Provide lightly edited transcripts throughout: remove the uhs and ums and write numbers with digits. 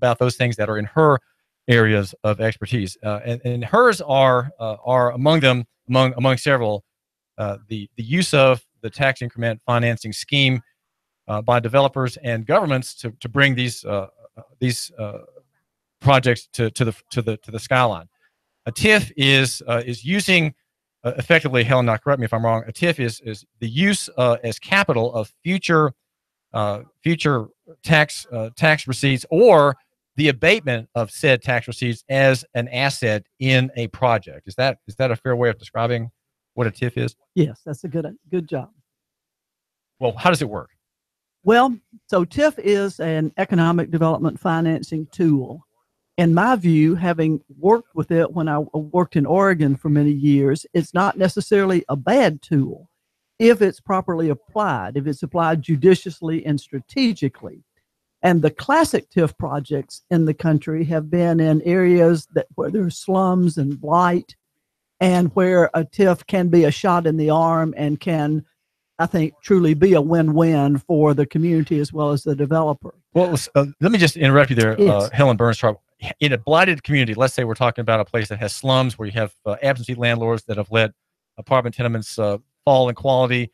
about those things that are in her areas of expertise. And hers are among several, the use of the tax increment financing scheme by developers and governments to bring these projects to the skyline. A TIF is using effectively, Helen, now correct me if I'm wrong. A TIF is the use as capital of future tax receipts, or the abatement of said tax receipts as an asset in a project. Is that a fair way of describing what a TIF is? Yes, that's a good job. Well, how does it work? Well, so TIF is an economic development financing tool. In my view, having worked with it when I worked in Oregon for many years, it's not necessarily a bad tool if it's properly applied, if it's applied judiciously and strategically. And the classic TIF projects in the country have been in areas where there's slums and blight, and where a TIF can be a shot in the arm and can, I think, truly be a win-win for the community as well as the developer. Well, let me just interrupt you there, Yes. Helen Burns Sharp. In a blighted community, let's say we're talking about a place that has slums where you have absentee landlords that have let apartment tenements fall in quality.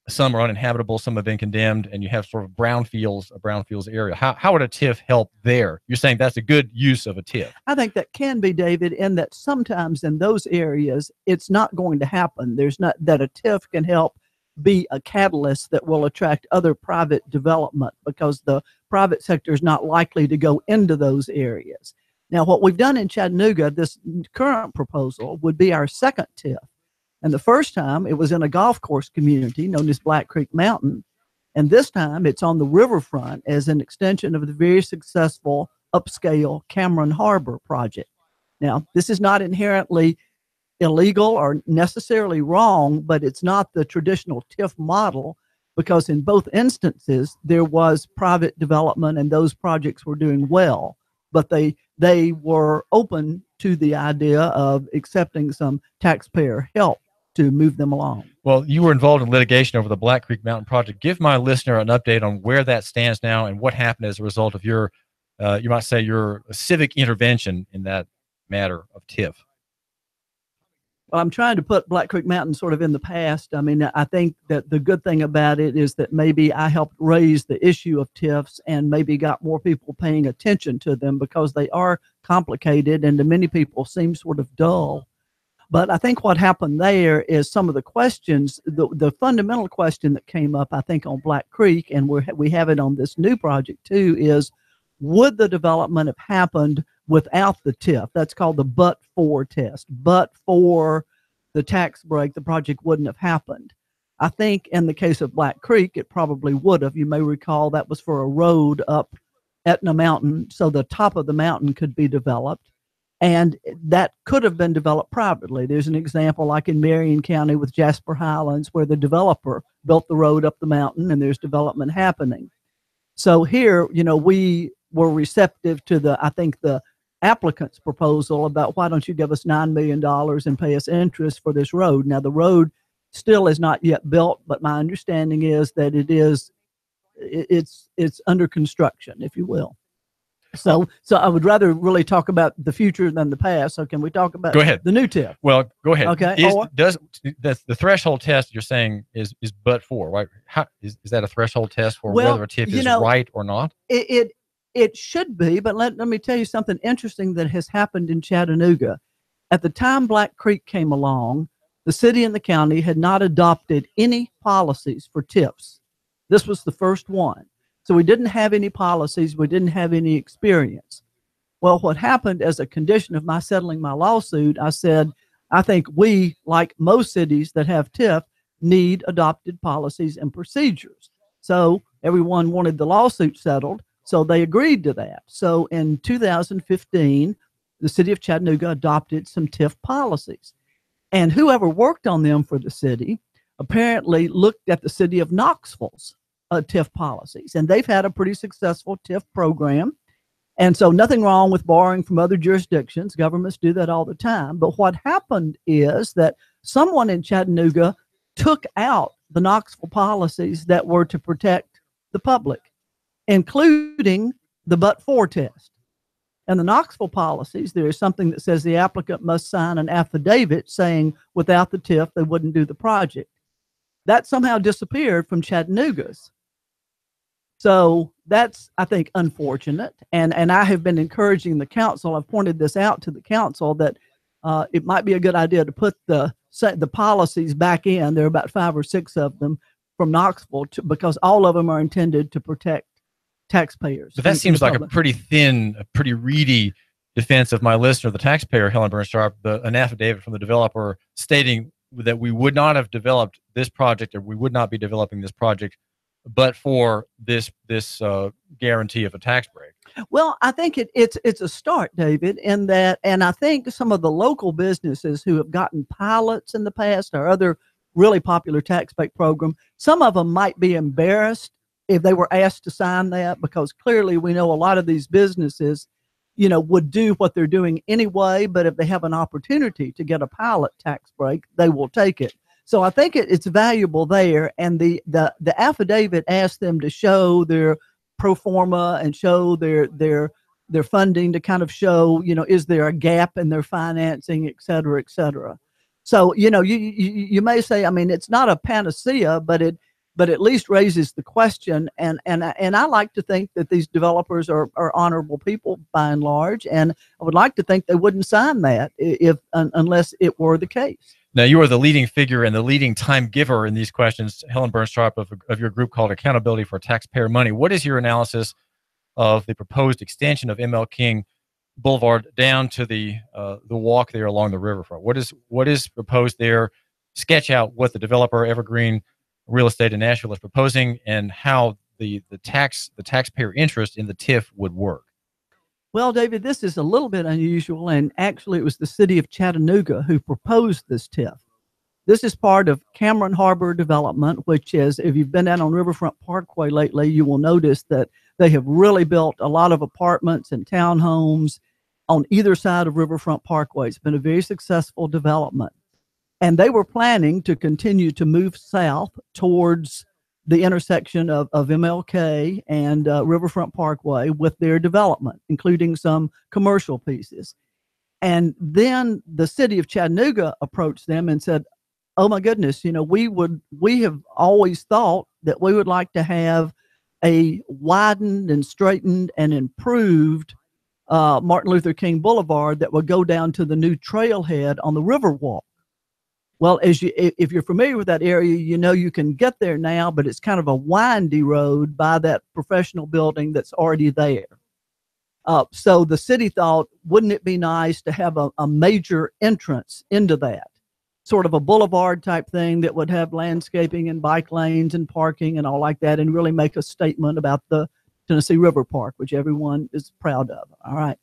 Some are uninhabitable, some have been condemned, and you have sort of a brownfields area. How would a TIF help there? You're saying that's a good use of a TIF. I think that can be, David, in that sometimes in those areas, it's not going to happen. There's not that a TIF can help be a catalyst that will attract other private development, because the private sector is not likely to go into those areas. Now, what we've done in Chattanooga, this current proposal would be our second TIF. And the first time it was in a golf course community known as Black Creek Mountain. And this time it's on the riverfront as an extension of the very successful upscale Cameron Harbor project. Now, this is not inherently illegal or necessarily wrong, but it's not the traditional TIF model, because in both instances there was private development and those projects were doing well, but they were open to the idea of accepting some taxpayer help to move them along. Well, you were involved in litigation over the Black Creek Mountain project. Give my listener an update on where that stands now and what happened as a result of your, you might say, your civic intervention in that matter of TIF. Well, I'm trying to put Black Creek Mountain sort of in the past. I mean, I think that the good thing about it is that maybe I helped raise the issue of TIFs and maybe got more people paying attention to them, because they are complicated and to many people seem sort of dull. But I think what happened there is some of the questions, the fundamental question that came up, I think, on Black Creek, and we have it on this new project too, is would the development have happened without the TIF? That's called the but-for test. But for the tax break, the project wouldn't have happened. I think in the case of Black Creek, it probably would have. You may recall that was for a road up Etna Mountain, so the top of the mountain could be developed. And that could have been developed privately. There's an example like in Marion County with Jasper Highlands, where the developer built the road up the mountain and there's development happening. So here, we were receptive to I think the applicant's proposal about, why don't you give us $9 million and pay us interest for this road? Now, the road still is not yet built, but my understanding is that it's under construction, if you will. So I would rather really talk about the future than the past. So can we talk about the new TIF? Well, go ahead. Okay. Does the threshold test you're saying is but for, right? Is that a threshold test for whether a TIF is right or not? It should be, but let me tell you something interesting that has happened in Chattanooga. At the time Black Creek came along, the city and the county had not adopted any policies for TIFs. This was the first one. So we didn't have any policies. We didn't have any experience. Well, what happened as a condition of my settling my lawsuit, I said, I think we, like most cities that have TIF, need adopted policies and procedures. So everyone wanted the lawsuit settled, so they agreed to that. So in 2015, the city of Chattanooga adopted some TIF policies. And whoever worked on them for the city apparently looked at the city of Knoxville's TIF policies, and they've had a pretty successful TIF program. And so nothing wrong with borrowing from other jurisdictions. Governments do that all the time. But what happened is that someone in Chattanooga took out the Knoxville policies that were to protect the public, including the but-for test. In the Knoxville policies, there is something that says the applicant must sign an affidavit saying without the TIF, they wouldn't do the project. That somehow disappeared from Chattanooga's. So that's, I think, unfortunate. And I have been encouraging the council, I've pointed this out to the council, that it might be a good idea to put the policies back in. There are about 5 or 6 of them from Knoxville, because all of them are intended to protect taxpayers. But that seems like a pretty thin, a pretty reedy defense of my listener, the taxpayer, Helen Burns Sharp, an affidavit from the developer stating that we would not have developed this project, or we would not be developing this project, but for this guarantee of a tax break. Well, I think it's a start, David, in that, and I think some of the local businesses who have gotten pilots in the past or other really popular tax break program, some of them might be embarrassed if they were asked to sign that, because clearly we know a lot of these businesses, would do what they're doing anyway, but if they have an opportunity to get a pilot tax break, they will take it. So I think it's valuable there. And the affidavit asks them to show their pro forma and show their funding, to kind of show, is there a gap in their financing, et cetera, et cetera. So, you may say, I mean, it's not a panacea, but at least raises the question. And I like to think that these developers are honorable people by and large. And I would like to think they wouldn't sign that unless it were the case. Now, you are the leading figure and the leading time giver in these questions, Helen Burns Sharp, of your group called Accountability for Taxpayer Money. What is your analysis of the proposed extension of ML King Boulevard down to the walk there along the riverfront? What is proposed there? Sketch out what the developer, Evergreen Real Estate in Nashville, is proposing, and how the taxpayer interest in the TIF would work. Well, David, this is a little bit unusual, and actually it was the city of Chattanooga who proposed this TIF. This is part of Cameron Harbor Development, which is, if you've been down on Riverfront Parkway lately, you will notice that they have really built a lot of apartments and townhomes on either side of Riverfront Parkway. It's been a very successful development. And they were planning to continue to move south towards the intersection of MLK and Riverfront Parkway with their development, including some commercial pieces. And then the city of Chattanooga approached them and said, oh my goodness, we have always thought that we would like to have a widened and straightened and improved Martin Luther King Boulevard that would go down to the new trailhead on the Riverwalk. Well, if you're familiar with that area, you can get there now, but it's kind of a windy road by that professional building that's already there. So the city thought, wouldn't it be nice to have a major entrance into that, sort of a boulevard type thing that would have landscaping and bike lanes and parking and all like that, and really make a statement about the Tennessee River Park, which everyone is proud of. All right.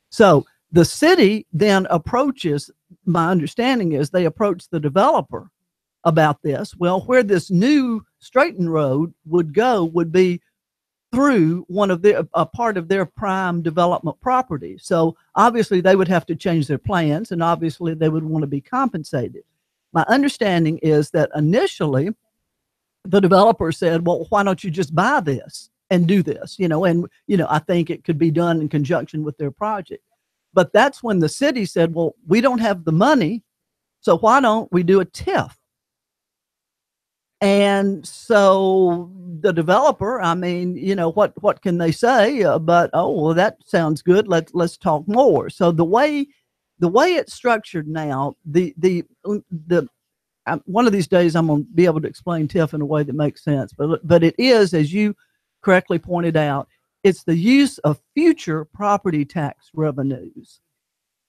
So the city then approaches, my understanding is they approach the developer about this. Well, where this new straightened road would go would be through a part of their prime development property. So obviously they would have to change their plans, and obviously they would want to be compensated. My understanding is that initially the developer said, well, why don't you just buy this and do this? I think it could be done in conjunction with their project. But that's when the city said, well, we don't have the money, so why don't we do a TIF? And so the developer, I mean, what can they say? But, oh, well, that sounds good. Let's talk more. So the way it's structured now, one of these days I'm going to be able to explain TIF in a way that makes sense. But it is, as you correctly pointed out, it's the use of future property tax revenues.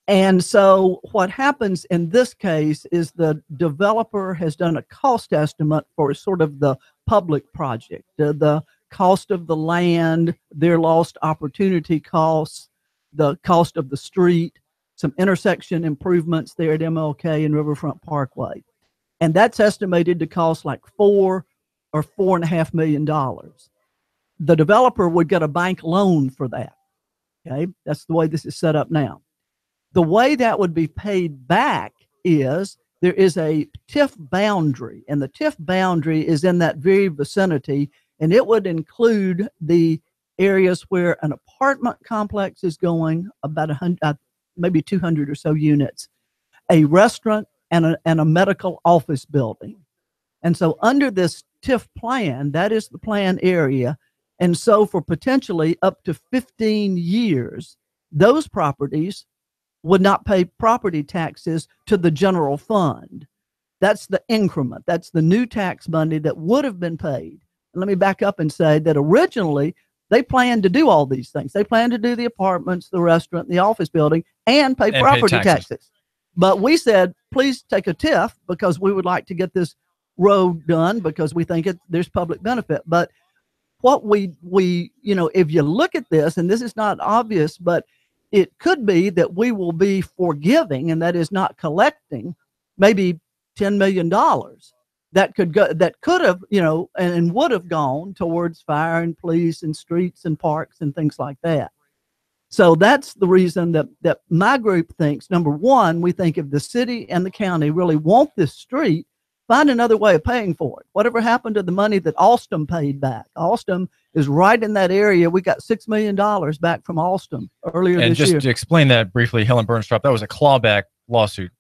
And so what happens in this case is the developer has done a cost estimate for sort of the public project, the cost of the land, their lost opportunity costs, the cost of the street, some intersection improvements there at MLK and Riverfront Parkway. And that's estimated to cost like $4 or $4.5 million. The developer would get a bank loan for that. Okay, that's the way this is set up now. The way that would be paid back is there is a TIF boundary, and the TIF boundary is in that very vicinity, and it would include the areas where an apartment complex is going, about 100, maybe 200 or so units, a restaurant, and a medical office building. And so under this TIF plan, that is the plan area. And so for potentially up to 15 years, those properties would not pay property taxes to the general fund. That's the increment. That's the new tax money that would have been paid. And let me back up and say that originally they planned to do all these things. They planned to do the apartments, the restaurant, the office building, and pay property taxes. But we said, please take a TIF because we would like to get this road done because we think there's public benefit. But what we if you look at this, and this is not obvious, but it could be that we will be forgiving, and that is not collecting, maybe $10 million that could have, and would have gone towards fire and police and streets and parks and things like that. So that's the reason that my group thinks, number one, we think if the city and the county really want this street, find another way of paying for it. Whatever happened to the money that Alstom paid back? Alstom is right in that area. We got $6 million back from Alstom earlier this year. And just to explain that briefly, Helen Burns Sharp, that was a clawback lawsuit.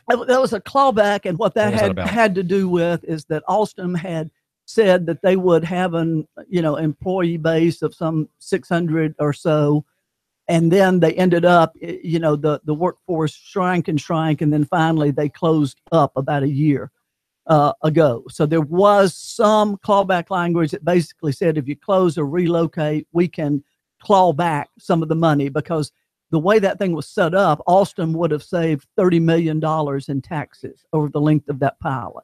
That was a clawback, and what that had to do with is that Alstom had said that they would have an employee base of some 600 or so, and then they ended up, the workforce shrank, and then finally they closed up about a year ago. So there was some clawback language that basically said if you close or relocate, we can claw back some of the money, because the way that thing was set up, Alstom would have saved $30 million in taxes over the length of that pilot.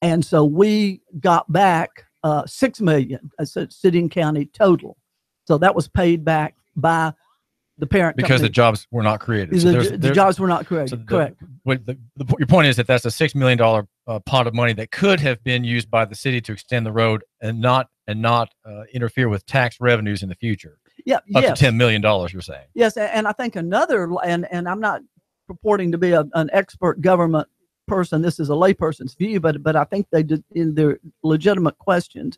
And so we got back $6 million, city and county total. So that was paid back by the parent company. Because the jobs were not created. The jobs were not created, so correct. Your point is that that's a $6 million pot of money that could have been used by the city to extend the road and not interfere with tax revenues in the future. Yeah, up to $10 million, you're saying. Yes, and I think another, and I'm not purporting to be an expert government person. This is a layperson's view, but I think they did in their legitimate questions.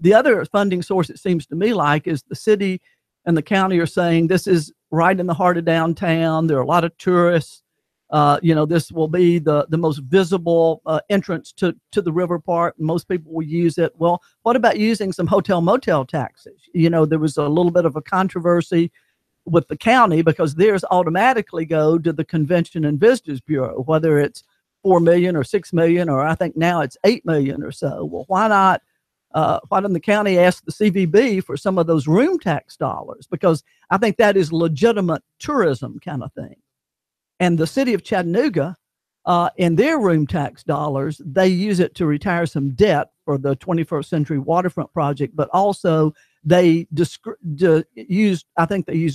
The other funding source, it seems to me like, is the city and the county are saying this is right in the heart of downtown. There are a lot of tourists. This will be the most visible entrance to the river park. Most people will use it. Well, what about using some hotel motel taxes? There was a little bit of a controversy with the county because theirs automatically go to the Convention and Visitors Bureau, whether it's $4 million or $6 million, or I think now it's $8 million or so. Well, why not? Why didn't the county ask the CVB for some of those room tax dollars? Because I think that is legitimate tourism kind of thing. And the city of Chattanooga, in their room tax dollars, they use it to retire some debt for the 21st Century Waterfront Project, but also they used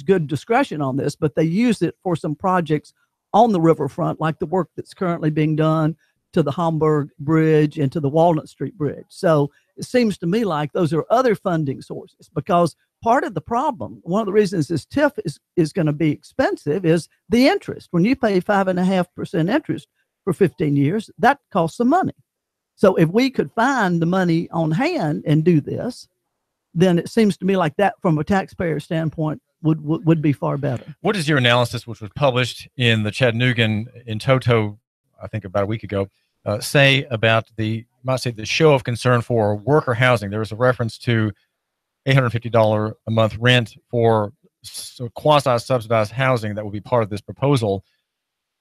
good discretion on this, but they use it for some projects on the riverfront, like the work that's currently being done to the Hamburg Bridge and to the Walnut Street Bridge. So it seems to me like those are other funding sources, because part of the problem, one of the reasons this TIF is going to be expensive is the interest. When you pay 5.5% interest for 15 years, that costs some money. So if we could find the money on hand and do this, then it seems to me like that from a taxpayer standpoint would be far better. What is your analysis, which was published in the Chattanoogan in Toto, I think about a week ago, say about the show of concern for worker housing? There was a reference to $850 a month rent for quasi-subsidized housing that will be part of this proposal,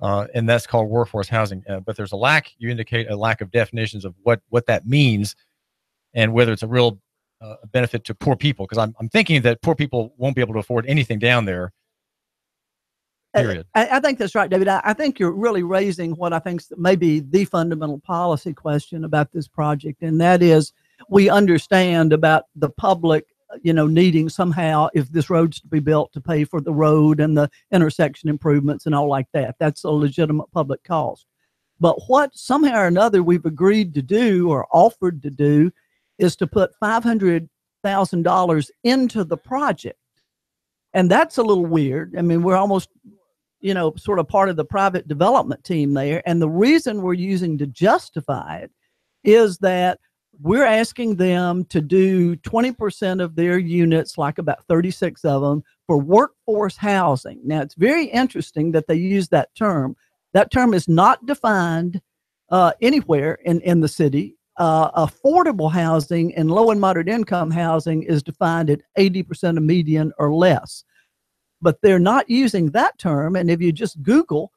and that's called workforce housing. But there's you indicate a lack of definitions of what that means and whether it's a real benefit to poor people, because I'm thinking that poor people won't be able to afford anything down there, period. I think that's right, David. I think you're really raising what I think may be the fundamental policy question about this project, and that is we understand about the public needing somehow, if this road's to be built, to pay for the road and the intersection improvements and all like that. That's a legitimate public cost. But what somehow or another we've agreed to do or offered to do is to put $500,000 into the project. And that's a little weird. I mean, we're almost, sort of part of the private development team there. And the reason we're using to justify it is that we're asking them to do 20% of their units, like about 36 of them, for workforce housing. Now, it's very interesting that they use that term. That term is not defined anywhere in the city. Affordable housing and low and moderate income housing is defined at 80% of median or less. But they're not using that term. And if you just Google,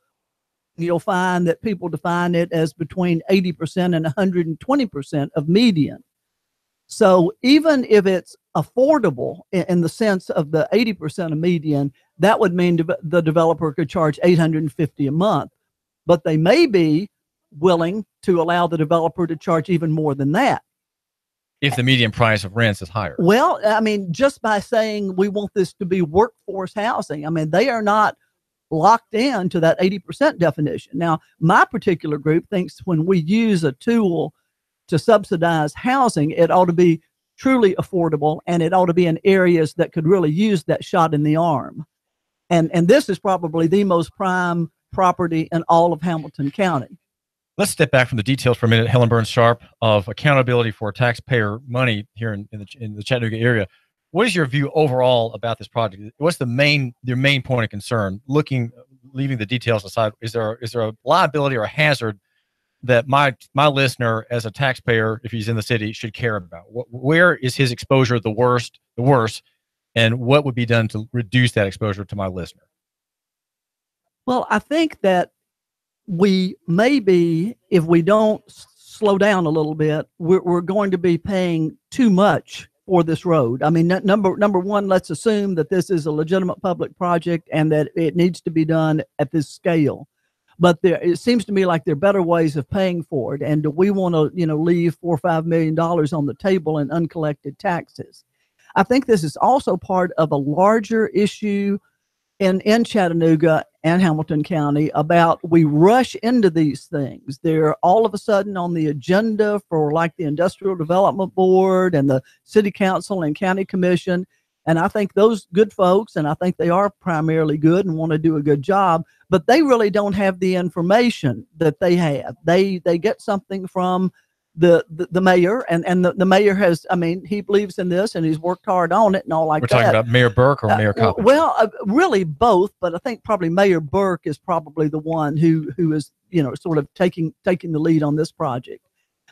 you'll find that people define it as between 80% and 120% of median. So even if it's affordable in the sense of the 80% of median, that would mean the developer could charge $850 a month. But they may be willing to allow the developer to charge even more than that. If the median price of rents is higher. Well, I mean, just by saying we want this to be workforce housing, I mean, they are not locked in to that 80% definition. Now, my particular group thinks when we use a tool to subsidize housing, it ought to be truly affordable, and it ought to be in areas that could really use that shot in the arm. And this is probably the most prime property in all of Hamilton County. Let's step back from the details for a minute. Helen Burns Sharp of accountability for taxpayer money here in the Chattanooga area. What is your view overall about this project? What's your main point of concern? Leaving the details aside, is there a liability or a hazard that my listener as a taxpayer, if he's in the city, should care about? Where is his exposure the worst, and what would be done to reduce that exposure to my listener? Well, I think that we maybe, if we don't slow down a little bit, we're going to be paying too much for this road. I mean, number one, let's assume that this is a legitimate public project and that it needs to be done at this scale. But it seems to me like there are better ways of paying for it. And do we want to, leave $4 or $5 million on the table in uncollected taxes? I think this is also part of a larger issue in Chattanooga and Hamilton County about we rush into these things. They're all of a sudden on the agenda for like the Industrial Development Board and the City Council and County Commission. And I think those good folks, and I think they are primarily good and want to do a good job, but they really don't have the information that they have. They get something from the mayor, and the mayor has, I mean, he believes in this and he's worked hard on it and all like that. We're talking about Mayor Burke or Mayor Cupelli? Well, really both, but I think probably Mayor Burke is probably the one who is, sort of taking the lead on this project.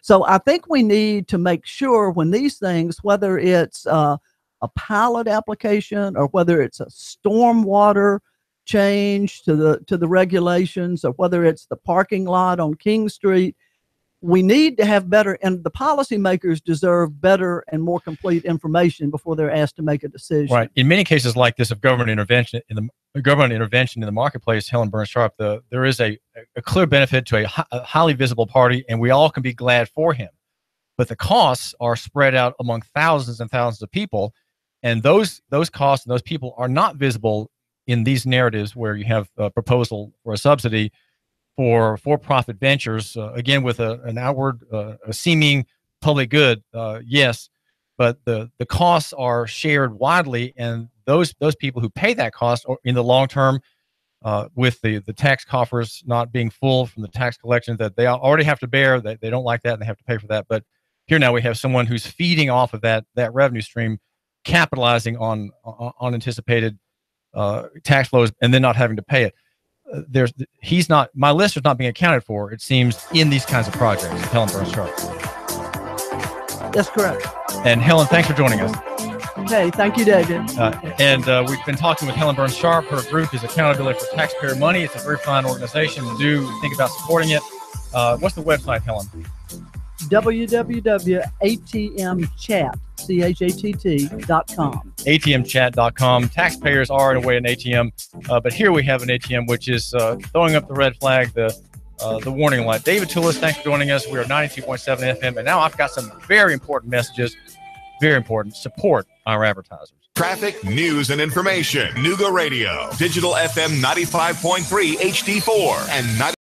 So I think we need to make sure when these things, whether it's a pilot application or whether it's a stormwater change to the regulations or whether it's the parking lot on King Street, we need to have better, and the policymakers deserve better and more complete information before they're asked to make a decision. Right. In many cases like this of government intervention in the marketplace, Helen Burns Sharp, there is a clear benefit to a highly visible party, and we all can be glad for him. But the costs are spread out among thousands and thousands of people, and those costs and those people are not visible in these narratives where you have a proposal for a subsidy for-profit ventures, again, with an outward, a seeming public good, yes, but the costs are shared widely, and those people who pay that cost in the long term, with the tax coffers not being full from the tax collection that they already have to bear, they don't like that and they have to pay for that. But here now we have someone who's feeding off of that revenue stream, capitalizing on anticipated tax flows, and then not having to pay it. My listener's not being accounted for, it seems, in these kinds of projects. Helen Burns Sharp. That's correct. And Helen, thanks for joining us. Okay, thank you, David. And we've been talking with Helen Burns Sharp. Her group is Accountability for Taxpayer Money. It's a very fine organization. Do think about supporting it. What's the website, Helen? www.atmchat.com. atmchat.com. Taxpayers are, in a way, an ATM, but here we have an ATM which is throwing up the red flag, the warning light. David Tulis, thanks for joining us. We are 92.7 FM, and now I've got some very important messages. Very important. Support our advertisers. Traffic, news, and information. Nooga Radio. Digital FM 95.3 HD4 and